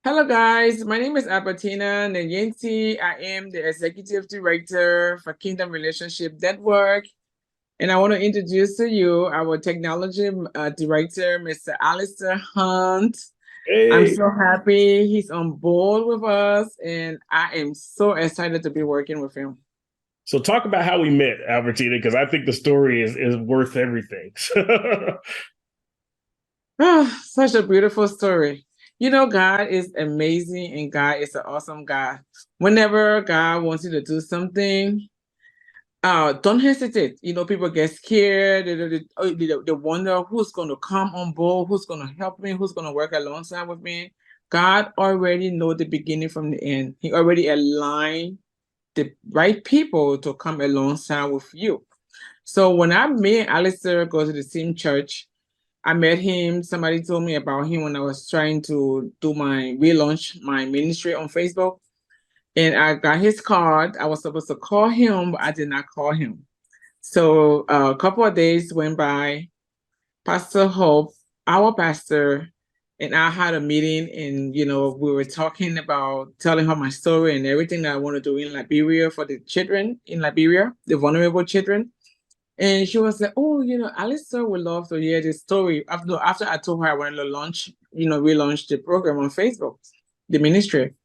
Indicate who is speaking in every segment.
Speaker 1: Hello, guys. My name is Albertina Nyensi. I am the Executive Director for Kingdom Relationship Network. And I want to introduce to you our Technology Director, Mr. Alastair Hunt. I'm
Speaker 2: Hey,
Speaker 1: so happy he's on board with us, and I am so excited to be working with him.
Speaker 2: so talk about how we met, Albertina, because I think the story is worth everything.
Speaker 1: Ah, such a beautiful story. You know, God is amazing and God is an awesome God. Whenever God wants you to do something, don't hesitate. You know, people get scared. They wonder who's going to come on board, who's going to help me, who's going to work alongside with me. God already know the beginning from the end. He already aligned the right people to come alongside with you. So when me and Alistair go to the same church, I met him. Somebody told me about him when I was trying to do my relaunch my ministry on Facebook. And I got his card. I was supposed to call him, but I did not call him. So a couple of days went by. Pastor Hope, our pastor, and I had a meeting, and we were talking about telling her my story and everything that I want to do in Liberia for the children in Liberia, the vulnerable children. And she was like, "Oh, Alistair would love to hear this story." After I told her I wanted to launch, relaunch the program on Facebook, the ministry.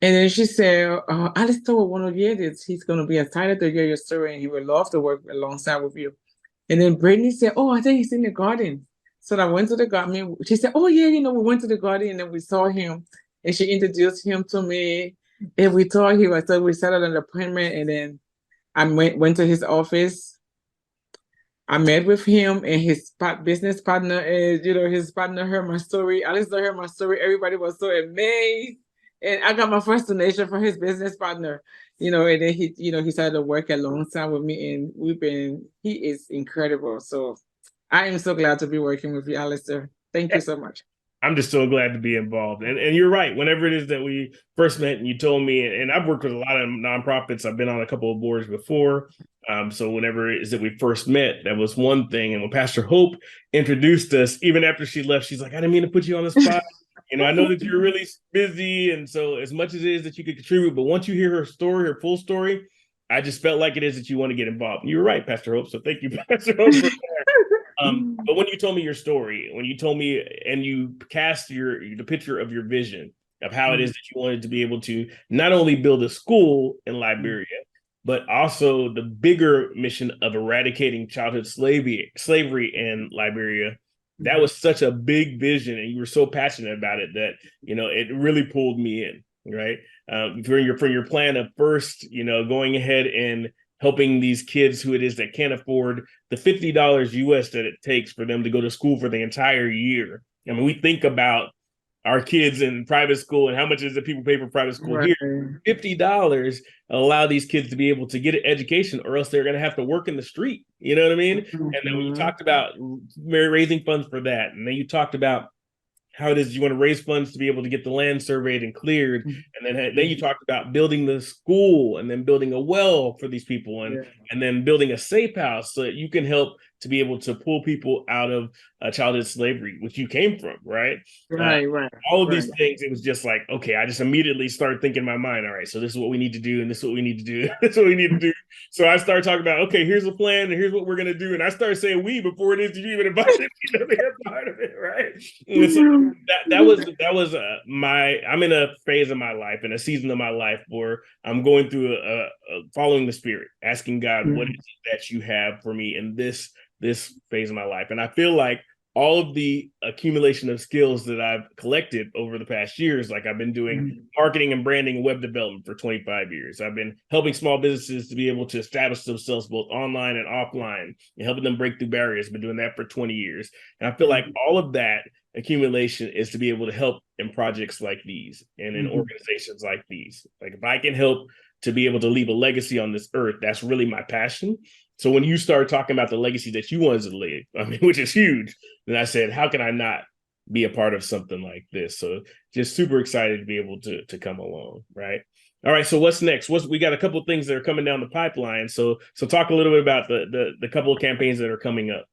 Speaker 1: And then she said, Alistair will want to hear this. He's going to be excited to hear your story and he would love to work alongside with you. And then Brittany said, "Oh, I think he's in the garden." So I went to the garden. She said, "Oh, yeah, we went to the garden and then we saw him." And she introduced him to me. And we told him, so we set an appointment. And then I went to his office. I met with him and his business partner is, his partner heard my story. Alistair heard my story. Everybody was so amazed. And I got my first donation from his business partner, and then he started to work alongside with me and he is incredible. So I am so glad to be working with you, Alistair. Thank you so much.
Speaker 2: I'm just so glad to be involved. And you're right. Whenever it is that we first met and you told me, and I've worked with a lot of nonprofits, I've been on a couple of boards before. So whenever it is that we first met, that was one thing. And when Pastor Hope introduced us, even after she left, she's like, I didn't mean to put you on the spot. I know that you're really busy. And so as much as it is that you could contribute, but once you hear her story, her full story, I just felt like it is that you want to get involved. You were right, Pastor Hope. So thank you, Pastor Hope, for but when you told me your story, when you told me and you cast the picture of your vision of how it is that you wanted to be able to not only build a school in Liberia, but also the bigger mission of eradicating childhood slavery in Liberia. That was such a big vision, and you were so passionate about it that it really pulled me in. Right, for your plan of first, going ahead and helping these kids who it is that can't afford the $50 US that it takes for them to go to school for the entire year. I mean, we think about our kids in private school and how much is it people pay for private school
Speaker 1: Right.
Speaker 2: here. $50 allow these kids to be able to get an education, or else they're going to have to work in the street. You know what I mean? And then when you talked about raising funds for that, and then you talked about how it is you want to raise funds to be able to get the land surveyed and cleared, and then you talked about building the school and then building a well for these people, and then building a safe house so that you can help to be able to pull people out of childhood slavery, which you came from, right? uh,
Speaker 1: Right.
Speaker 2: all of
Speaker 1: Right.
Speaker 2: these things, it was just like, okay, I just immediately started thinking in my mind, all right, so this is what we need to do, and this is what we need to do, this is what we need to do. So I started talking about, okay, here's the plan, and here's what we're gonna do, and I started saying we before it is you even invited me to be a part of it, right? And so my I'm in a phase of my life, in a season of my life where I'm going through a following the spirit, asking God, what is it that you have for me in this phase of my life? And I feel like all of the accumulation of skills that I've collected over the past years, like I've been doing marketing and branding and web development for 25 years. I've been helping small businesses to be able to establish themselves both online and offline and helping them break through barriers. I've been doing that for 20 years. And I feel like all of that accumulation is to be able to help in projects like these and in organizations like these. Like if I can help to be able to leave a legacy on this earth, that's really my passion. So when you start talking about the legacy that you wanted to leave, I mean, which is huge, then I said, how can I not be a part of something like this? So just super excited to be able to come along, right? All right, so what's next? We got a couple of things that are coming down the pipeline. So talk a little bit about the couple of campaigns that are coming up.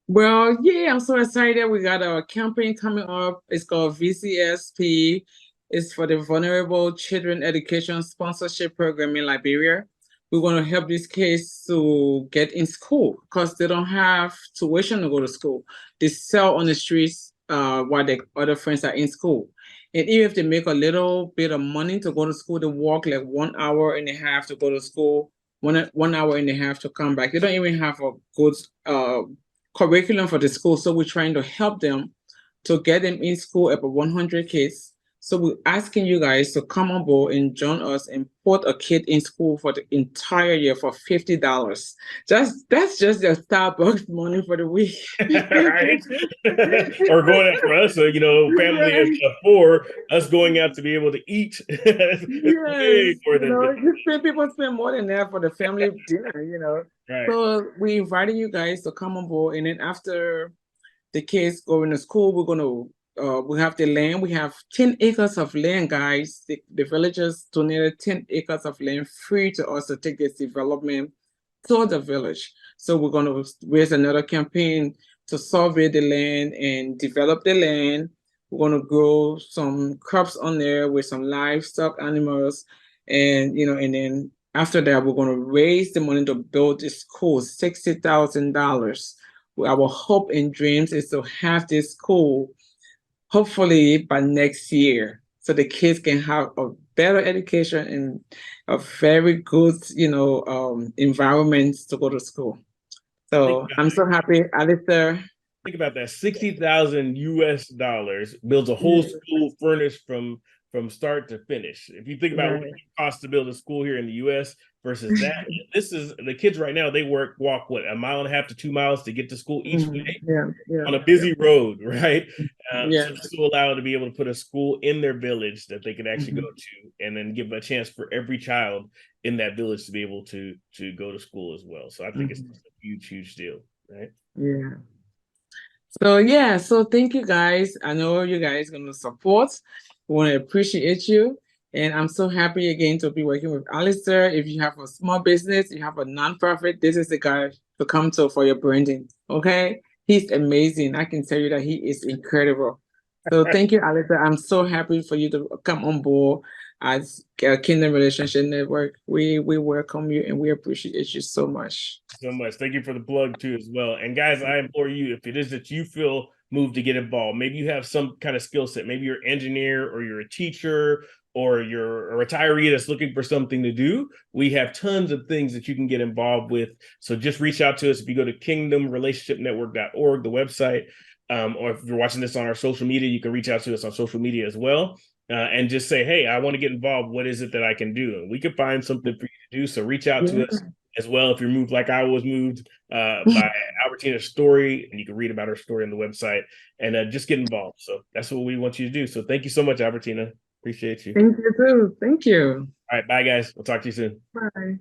Speaker 1: Well, yeah, I'm so excited. We got a campaign coming up. It's called VCSP. It's for the Vulnerable Children Education Sponsorship Program in Liberia. We're going to help these kids to get in school because they don't have tuition to go to school. They sell on the streets while their other friends are in school. And even if they make a little bit of money to go to school, they walk like 1 hour and a half to go to school, 1 hour and a half to come back. They don't even have a good curriculum for the school. So we're trying to help them to get them in school, about 100 kids. So we're asking you guys to come on board and join us and put a kid in school for the entire year for $50. That's just the Starbucks money for the week.
Speaker 2: Right? Or going out for us, family of
Speaker 1: Yes,
Speaker 2: 4, us going out to be able to eat is way
Speaker 1: yes,
Speaker 2: more than 50.
Speaker 1: people spend more than that for the family dinner.
Speaker 2: Right.
Speaker 1: So we inviting you guys to come on board, and then after the kids going to school, we're gonna we have the land. We have 10 acres of land, guys. The villagers donated 10 acres of land free to us to take this development to the village. So we're gonna raise another campaign to survey the land and develop the land. We're gonna grow some crops on there with some livestock animals, and then after that, we're gonna raise the money to build this school, $60,000. Our hope and dreams is to have this school hopefully by next year so the kids can have a better education and a very good environment to go to school.
Speaker 2: Think
Speaker 1: So
Speaker 2: about
Speaker 1: I'm so happy, Alistair.
Speaker 2: think about that. $60,000 builds a whole
Speaker 1: Yeah,
Speaker 2: school furnished from start to finish. If you think about what
Speaker 1: right.
Speaker 2: it costs to build a school here in the US versus that, this is the kids right now, they walk what, a mile and a half to 2 miles to get to school each way
Speaker 1: Yeah, yeah,
Speaker 2: on a
Speaker 1: yeah.
Speaker 2: busy road, right? So
Speaker 1: Yeah.
Speaker 2: this will allow them to be able to put a school in their village that they can actually go
Speaker 1: Mhm.
Speaker 2: to, and then give a chance for every child in that village to be able to go to school as well. So I think it's
Speaker 1: Mhm.
Speaker 2: just a huge, huge deal, right?
Speaker 1: Yeah. So yeah, so thank you guys. I know you guys gonna support. We want to appreciate you. And I'm so happy again to be working with Alistair. If you have a small business, you have a nonprofit, this is the guy to come to for your branding. Okay? He's amazing. I can tell you that he is incredible. So thank you, Alistair. I'm so happy for you to come on board as Kingdom Relationship Network. We welcome you and we appreciate you so much.
Speaker 2: So much. Thank you for the plug too as well. And guys, I implore you, if it is that you feel moved to get involved, maybe you have some kind of skill set, maybe you're an engineer or you're a teacher or you're a retiree that's looking for something to do, we have tons of things that you can get involved with. So just reach out to us. If you go to kingdomrelationshipnetwork.org, the website, or if you're watching this on our social media, you can reach out to us on social media as well. And just say, hey, I want to get involved. What is it that I can do? And we can find something for you to do. So reach out to us as well if you're moved like I was moved by Albertina's story, and you can read about her story on the website and just get involved. So that's what we want you to do. So thank you so much, Albertina. Appreciate you.
Speaker 1: Thank you too. Thank you.
Speaker 2: All right, bye guys. We'll talk to you soon.
Speaker 1: Bye.